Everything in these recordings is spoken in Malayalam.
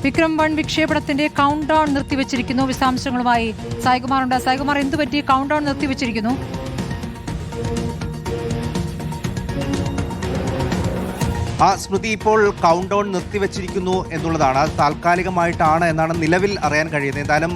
വിക്രം 1 വിക്ഷേപണത്തിന്റെ കൗണ്ട് ഡൗൺ നിർത്തിവെച്ചിരിക്കുന്നു. വിശദാംശങ്ങളുമായി സായികുമാർ ഉണ്ട്. സായികുമാർ, എന്തുപറ്റി കൗണ്ട് ഡൗൺ നിർത്തിവെച്ചിരിക്കുന്നു? സ്മൃതി, ഇപ്പോൾ കൗണ്ട് ഡൗൺ നിർത്തിവെച്ചിരിക്കുന്നു എന്നുള്ളതാണ്. അത് താൽക്കാലികമായിട്ടാണ് എന്നാണ് നിലവിൽ അറിയാൻ കഴിയുന്നത്. എന്തായാലും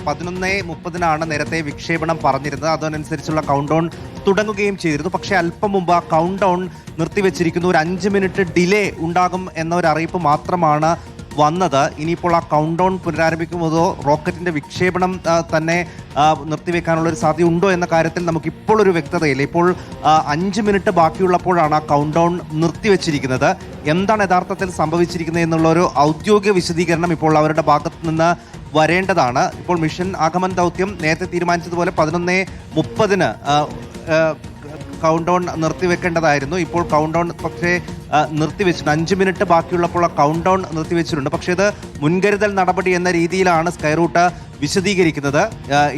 11:30 നേരത്തെ വിക്ഷേപണം പറഞ്ഞിരുന്നത്. അതനുസരിച്ചുള്ള കൗണ്ട് ഡൗൺ തുടങ്ങുകയും ചെയ്തിരുന്നു. പക്ഷേ അല്പം മുമ്പ് ആ കൗണ്ട് ഡൗൺ നിർത്തിവെച്ചിരിക്കുന്നു. ഒരു 5 മിനിറ്റ് ഡിലേ ഉണ്ടാകും എന്നൊരു അറിയിപ്പ് മാത്രമാണ് വന്നത്. ഇനിയിപ്പോൾ ആ കൗണ്ട് ഡൗൺ പുനരാരംഭിക്കുമ്പോഴോ റോക്കറ്റിന്റെ വിക്ഷേപണം തന്നെ നിർത്തിവെക്കാനുള്ള ഒരു സാധ്യത ഉണ്ടോ എന്ന കാര്യത്തിൽ നമുക്കിപ്പോൾ ഒരു വ്യക്തതയില്ല. ഇപ്പോൾ 5 മിനിറ്റ് ബാക്കിയുള്ളപ്പോഴാണ് ആ കൗണ്ട് ഡൗൺ നിർത്തിവെച്ചിരിക്കുന്നത്. എന്താണ് യഥാർത്ഥത്തിൽ സംഭവിച്ചിരിക്കുന്നത് എന്നുള്ള ഒരു ഔദ്യോഗിക വിശദീകരണം ഇപ്പോൾ അവരുടെ ഭാഗത്ത് നിന്ന് വരേണ്ടതാണ്. ഇപ്പോൾ മിഷൻ ആഗമൻ ദൗത്യം നേരത്തെ തീരുമാനിച്ചതുപോലെ 11:30 കൗണ്ട് ഡൗൺ നിർത്തിവെക്കേണ്ടതായിരുന്നു. ഇപ്പോൾ കൗണ്ട് ഡൗൺ പക്ഷേ നിർത്തിവെച്ചിട്ടുണ്ട്. 5 മിനിറ്റ് ബാക്കിയുള്ളപ്പോൾ ആ കൗണ്ട് ഡൗൺ നിർത്തിവെച്ചിട്ടുണ്ട്. പക്ഷേ ഇത് മുൻകരുതൽ നടപടി എന്ന രീതിയിലാണ് സ്കൈറൂട്ട് വിശദീകരിക്കുന്നത്.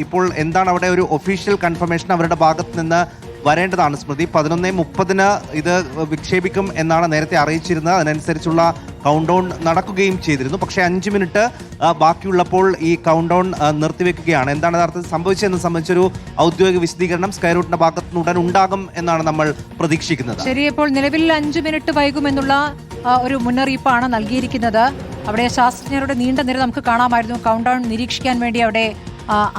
ഇപ്പോൾ എന്താണ് അവിടെ ഒരു ഒഫീഷ്യൽ കൺഫർമേഷൻ അവരുടെ ഭാഗത്ത് നിന്ന് വരേണ്ടതാണ് സ്മൃതി. 11:30 ഇത് വിക്ഷേപിക്കും എന്നാണ് നേരത്തെ അറിയിച്ചിരുന്നത്. അതിനനുസരിച്ചുള്ള കൗണ്ട് ഡൗൺ നടക്കുകയും ചെയ്തിരുന്നു. പക്ഷേ 5 മിനിറ്റ് ബാക്കിയുള്ളപ്പോൾ ഈ കൗണ്ട് ഡൗൺ നിർത്തിവെക്കുകയാണ്. എന്താണ് യഥാർത്ഥത്തിൽ സംഭവിച്ചതെന്ന് സംബന്ധിച്ചൊരു ഔദ്യോഗിക വിശദീകരണം സ്കൈറൂട്ടിന്റെ ഭാഗത്ത് നിന്ന് ഉടൻ ഉണ്ടാകും എന്നാണ് നമ്മൾ പ്രതീക്ഷിക്കുന്നത്. ശരി, ഇപ്പോൾ നിലവിൽ 5 മിനിറ്റ് വൈകുമെന്നുള്ള ഒരു മുന്നറിയിപ്പാണ് നൽകിയിരിക്കുന്നത്. അവിടെ ശാസ്ത്രജ്ഞരുടെ നീണ്ട നിര നമുക്ക് കാണാമായിരുന്നു. കൗണ്ട് ഡൗൺ നിരീക്ഷിക്കാൻ വേണ്ടി അവിടെ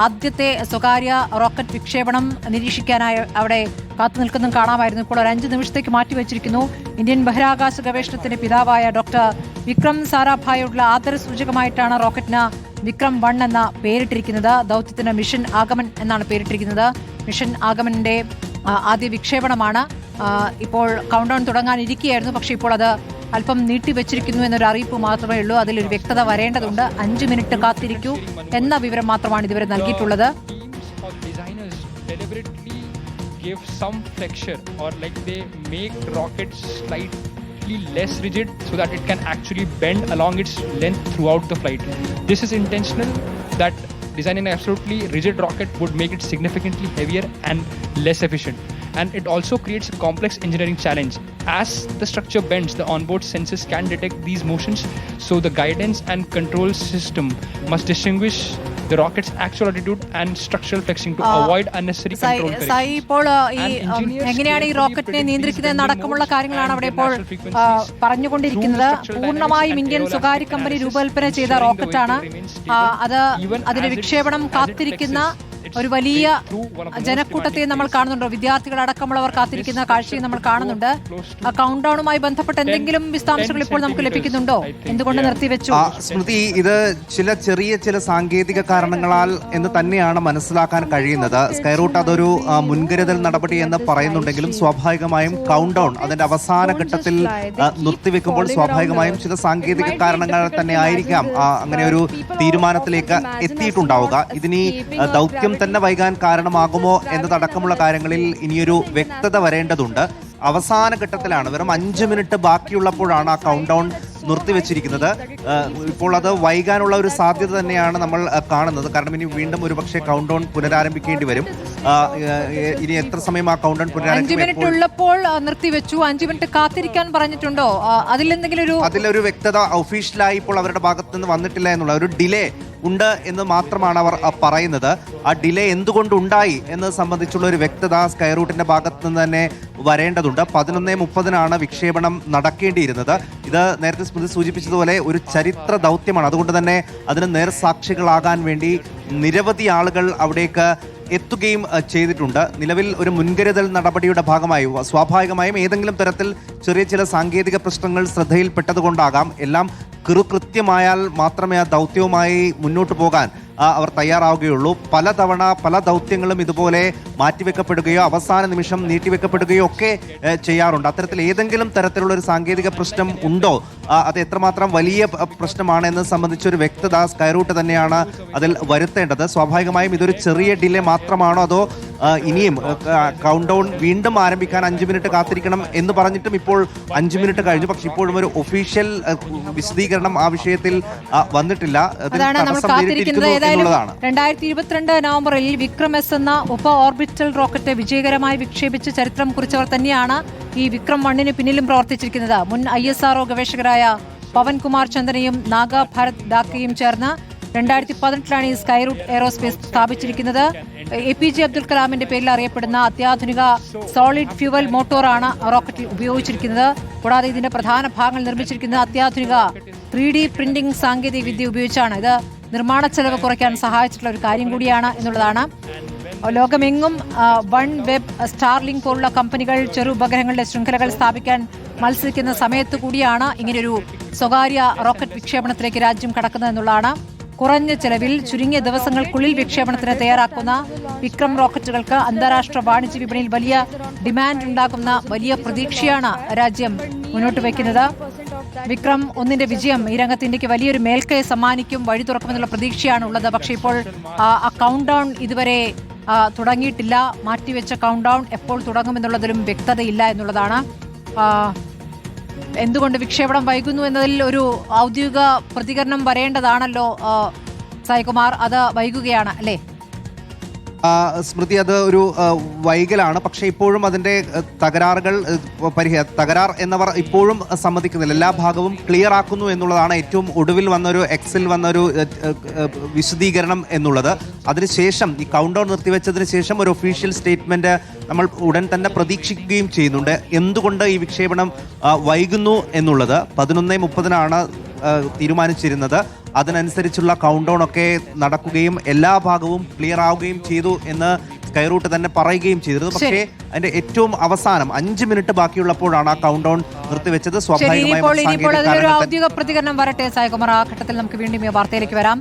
ആദ്യത്തെ സ്വകാര്യ റോക്കറ്റ് വിക്ഷേപണം നിരീക്ഷിക്കാനായി അവിടെ കാത്തു നിൽക്കുന്നതും കാണാമായിരുന്നു. ഇപ്പോൾ ഒരു 5 നിമിഷത്തേക്ക് മാറ്റിവെച്ചിരിക്കുന്നു. ഇന്ത്യൻ ബഹിരാകാശ ഗവേഷണത്തിന്റെ പിതാവായ ഡോക്ടർ വിക്രം സാരാഭായിയുള്ള ആദരസൂചകമായിട്ടാണ് റോക്കറ്റിന് വിക്രം 1 എന്ന പേരിട്ടിരിക്കുന്നത്. ദൗത്യത്തിന് മിഷൻ ആഗമൻ എന്നാണ് പേരിട്ടിരിക്കുന്നത്. മിഷൻ ആഗമന്റെ ആദ്യ വിക്ഷേപണമാണ്. ഇപ്പോൾ കൗണ്ട് ഡൗൺ തുടങ്ങാനിരിക്കുകയായിരുന്നു. പക്ഷേ ഇപ്പോൾ അത് അല്പം നീട്ടിവെച്ചിരിക്കുന്നു എന്നൊരു അറിയിപ്പ് മാത്രമേ ഉള്ളൂ. അതിലൊരു വ്യക്തത വരേണ്ടതുണ്ട്. 5 മിനിറ്റ് കാത്തിരിക്കൂ എന്ന വിവരം മാത്രമാണ് ഇതുവരെ നൽകിയിട്ടുള്ളത്. Give some flexure or like they make rockets slightly less rigid so that it can actually bend along its length throughout the flight. This is intentional, that designing an absolutely rigid rocket would make it significantly heavier and less efficient. And it also creates a complex engineering challenge. As the structure bends, the onboard sensors can detect these motions, so the guidance and control system must distinguish the rocket's actual altitude and structural flexing to avoid unnecessary control corrections. ഇപ്പോൾ എങ്ങനെയാണ് ഈ റോക്കറ്റിനെ നിയന്ത്രിക്കുന്നത് അടക്കമുള്ള കാര്യങ്ങളാണ് അവിടെ ഇപ്പോൾ പറഞ്ഞുകൊണ്ടിരിക്കുന്നത്. പൂർണ്ണമായും ഇന്ത്യൻ സ്വകാര്യ കമ്പനി രൂപകൽപ്പന ചെയ്ത റോക്കറ്റാണ്. അതിന്റെ വിക്ഷേപണം കാത്തിരിക്കുന്ന ഒരു വലിയ ജനക്കൂട്ടത്തെ നമ്മൾ കാണുന്നുണ്ടോ? വിദ്യാർത്ഥികളടക്കമുള്ളവർ കാത്തിരിക്കുന്ന കാഴ്ചയും നമ്മൾ കാണുന്നുണ്ട്. കൗണ്ട് ഡൗണുമായി ബന്ധപ്പെട്ട് എന്തെങ്കിലും വിശദാംശങ്ങൾ ഇപ്പോൾ നമുക്ക് ലഭിക്കുന്നുണ്ടോ? എന്തുകൊണ്ട് നിർത്തിവെച്ചു? സ്മൃതി, ഇത് ചില സാങ്കേതിക കാരണങ്ങളാൽ എന്ന് തന്നെയാണ് മനസ്സിലാക്കാൻ കഴിയുന്നത്. സ്കൈറൂട്ട് അതൊരു മുൻകരുതൽ നടപടി എന്ന് പറയുന്നുണ്ടെങ്കിലും സ്വാഭാവികമായും കൗണ്ട് ഡൗൺ അതിന്റെ അവസാന ഘട്ടത്തിൽ നിർത്തിവെക്കുമ്പോൾ സ്വാഭാവികമായും ചില സാങ്കേതിക കാരണങ്ങൾ തന്നെ ആയിരിക്കാം അങ്ങനെ ഒരു തീരുമാനത്തിലേക്ക് എത്തിയിട്ടുണ്ടാവുക. ഇതിനി ദൗത്യം തന്നെ വൈകാൻ കാരണമാകുമോ എന്നതടക്കമുള്ള കാര്യങ്ങളിൽ ഇനിയൊരു വ്യക്തത വരേണ്ടതുണ്ട്. അവസാന ഘട്ടത്തിലാണ്, വെറും 5 മിനിറ്റ് ബാക്കിയുള്ളപ്പോഴാണ് ആ കൗണ്ട് ഡൗൺ നിർത്തിവെച്ചിരിക്കുന്നത്. ഇപ്പോൾ അത് വൈകാനുള്ള ഒരു സാധ്യത തന്നെയാണ് നമ്മൾ കാണുന്നത്. കാരണം ഇനി വീണ്ടും ഒരുപക്ഷെ കൗണ്ട് ഡൗൺ പുനരാരംഭിക്കേണ്ടി വരും. ഇനി എത്ര സമയം ആ കൗണ്ട് ഡൗൺ പുനരാരംഭിക്കും? 5 മിനിറ്റ് ഉള്ളപ്പോൾ നിർത്തിവെച്ചു. 5 മിനിറ്റ് കാത്തിരിക്കാൻ പറഞ്ഞിട്ടുണ്ടോ? അതിലൊരു വ്യക്തത ഒഫീഷ്യലായി ഇപ്പോൾ അവരുടെ ഭാഗത്ത് നിന്ന് വന്നിട്ടില്ല എന്നുള്ള ഒരു ഡിലേ ഉണ്ട് എന്ന് മാത്രമാണ് അവർ പറയുന്നത്. ആ ഡിലേ എന്തുകൊണ്ടുണ്ടായി എന്നത് സംബന്ധിച്ചുള്ള ഒരു വ്യക്തത സ്കൈറൂട്ടിന്റെ ഭാഗത്ത് നിന്ന് തന്നെ വരേണ്ടതുണ്ട്. 11:30 വിക്ഷേപണം നടക്കേണ്ടിയിരുന്നത്. ഇത് നേരത്തെ സ്മൃതി സൂചിപ്പിച്ചതുപോലെ ഒരു ചരിത്ര ദൗത്യമാണ്. അതുകൊണ്ട് തന്നെ അതിന് നേർസാക്ഷികളാകാൻ വേണ്ടി നിരവധി ആളുകൾ അവിടേക്ക് എത്തുകയും ചെയ്തിട്ടുണ്ട്. നിലവിൽ ഒരു മുൻകരുതൽ നടപടിയുടെ ഭാഗമായി സ്വാഭാവികമായും ഏതെങ്കിലും തരത്തിൽ ചെറിയ ചില സാങ്കേതിക പ്രശ്നങ്ങൾ ശ്രദ്ധയിൽപ്പെട്ടതുകൊണ്ടാകാം. എല്ലാം കൃത്യമായാൽ മാത്രമേ ആ ദൗത്യവുമായി മുന്നോട്ട് പോകാൻ അവർ തയ്യാറാവുകയുള്ളൂ. പലതവണ പല ദൗത്യങ്ങളും ഇതുപോലെ മാറ്റിവെക്കപ്പെടുകയോ അവസാന നിമിഷം നീട്ടിവെക്കപ്പെടുകയോ ഒക്കെ ചെയ്യാറുണ്ട്. അത്തരത്തിൽ ഏതെങ്കിലും തരത്തിലുള്ള ഒരു സാങ്കേതിക പ്രശ്നം ഉണ്ടോ, അത് എത്രമാത്രം വലിയ പ്രശ്നമാണ് എന്നത് സംബന്ധിച്ചൊരു വ്യക്തത സ്കൈറൂട്ട് തന്നെയാണ് അതിൽ വരുത്തേണ്ടത്. സ്വാഭാവികമായും ഇതൊരു ചെറിയ ഡിലേ മാത്രമാണോ, അതോ ഇനിയും കൗണ്ട് ഡൗൺ വീണ്ടും ആരംഭിക്കാൻ 5 മിനിറ്റ് കാത്തിരിക്കണം എന്ന് പറഞ്ഞിട്ടും ഇപ്പോൾ 5 മിനിറ്റ് കഴിഞ്ഞു. പക്ഷെ ഇപ്പോഴും ഒരു ഒഫീഷ്യൽ വിശദീകരണം ആ വിഷയത്തിൽ വന്നിട്ടില്ല. 2022 നവംബറിൽ വിക്രം എസ് എന്ന ഉപ ഓർബിറ്റൽ റോക്കറ്റ് വിജയകരമായി വിക്ഷേപിച്ച് ചരിത്രം കുറിച്ചവർ തന്നെയാണ് ഈ വിക്രം 1 പിന്നിലും പ്രവർത്തിച്ചിരിക്കുന്നത്. മുൻ ISRO ഗവേഷകരായ പവൻകുമാർ ചന്ദനയും നാഗ ഭാരത് ഡാക്കയും ചേർന്ന് 2018 ഈ സ്കൈ റൂട്ട് എയറോസ്പേസ് സ്ഥാപിച്ചിരിക്കുന്നത്. APJ അബ്ദുൽ കലാമിന്റെ പേരിൽ അറിയപ്പെടുന്ന അത്യാധുനിക സോളിഡ് ഫ്യൂവൽ മോട്ടോറാണ് റോക്കറ്റിൽ ഉപയോഗിച്ചിരിക്കുന്നത്. കൂടാതെ ഇതിന്റെ പ്രധാന ഭാഗങ്ങൾ നിർമ്മിച്ചിരിക്കുന്നത് അത്യാധുനിക 3D പ്രിന്റിംഗ് സാങ്കേതിക വിദ്യ ഉപയോഗിച്ചാണ്. ഇത് നിർമ്മാണ ചെലവ് കുറയ്ക്കാൻ സഹായിച്ചിട്ടുള്ള ഒരു കാര്യം കൂടിയാണ് എന്നുള്ളതാണ്. ലോകമെങ്ങും വൺ വെബ്, സ്റ്റാർലിങ്ക് പോലുള്ള കമ്പനികൾ ചെറു ഉപഗ്രഹങ്ങളുടെ ശൃംഖലകൾ സ്ഥാപിക്കാൻ മത്സരിക്കുന്ന സമയത്ത് കൂടിയാണ് ഇങ്ങനെയൊരു സ്വകാര്യ റോക്കറ്റ് വിക്ഷേപണത്തിലേക്ക് രാജ്യം കടക്കുന്നത് എന്നുള്ളതാണ്. കുറഞ്ഞ ചെലവിൽ ചുരുങ്ങിയ ദിവസങ്ങൾക്കുള്ളിൽ വിക്ഷേപണത്തിന് തയ്യാറാക്കുന്ന വിക്രം റോക്കറ്റുകൾക്ക് അന്താരാഷ്ട്ര വാണിജ്യ വിപണിയിൽ വലിയ ഡിമാൻഡ് ഉണ്ടാകുന്ന വലിയ പ്രതീക്ഷയാണ് രാജ്യം മുന്നോട്ട് വയ്ക്കുന്നത്. വിക്രം 1 വിജയം ഈ രംഗത്ത് ഇന്ത്യക്ക് വലിയൊരു മേൽക്കൈ സമ്മാനിക്കും, വഴി തുറക്കുമെന്നുള്ള പ്രതീക്ഷയാണ് ഉള്ളത്. പക്ഷേ ഇപ്പോൾ ആ കൗണ്ട് ഡൗൺ ഇതുവരെ തുടങ്ങിയിട്ടില്ല. മാറ്റിവെച്ച കൗണ്ട് ഡൗൺ എപ്പോൾ തുടങ്ങുമെന്നുള്ളതിലും വ്യക്തതയില്ല എന്നുള്ളതാണ്. എന്തുകൊണ്ട് വിക്ഷേപണം വൈകുന്നു എന്നതിൽ ഒരു ഔദ്യോഗിക പ്രതികരണം വരേണ്ടതാണല്ലോ സായികുമാർ. അത് വൈകുകയാണ് അല്ലേ? സ്മൃതി, അത് ഒരു വൈകലാണ്. പക്ഷേ ഇപ്പോഴും അതിൻ്റെ തകരാറുകൾ തകരാർ എന്നവർ ഇപ്പോഴും സമ്മതിക്കുന്നില്ല. എല്ലാ ഭാഗവും ക്ലിയർ ആക്കുന്നു എന്നുള്ളതാണ് ഏറ്റവും ഒടുവിൽ വന്നൊരു എക്സിൽ വന്നൊരു വിശദീകരണം എന്നുള്ളത്. അതിനുശേഷം ഈ കൗണ്ട് ഡൗൺ നിർത്തിവെച്ചതിന് ശേഷം ഒരു ഒഫീഷ്യൽ സ്റ്റേറ്റ്മെന്റ് നമ്മൾ ഉടൻ തന്നെ പ്രതീക്ഷിക്കുകയും ചെയ്യുന്നുണ്ട്. എന്തുകൊണ്ട് ഈ വിക്ഷേപണം വൈകുന്നു എന്നുള്ളത് 11:30 തീരുമാനിച്ചിരുന്നത്. അതിനനുസരിച്ചുള്ള കൗണ്ട് ഡൗൺ ഒക്കെ നടക്കുകയും എല്ലാ ഭാഗവും ക്ലിയർ ആവുകയും ചെയ്തു എന്ന് സ്കൈ റൂട്ട് തന്നെ പറയുകയും ചെയ്തിരുന്നു. പക്ഷേ അതിന്റെ ഏറ്റവും അവസാനം 5 മിനിറ്റ് ബാക്കിയുള്ളപ്പോഴാണ് ആ കൗണ്ട് ഡൗൺ നിർത്തിവെച്ചത്. സ്വാഭാവികമായും ഔദ്യോഗിക പ്രതികരണം വരട്ടെ സായികുമാർ. ആ ഘട്ടത്തിൽ നമുക്ക് വീണ്ടും ഈ വാർത്തയിലേക്ക് വരാം.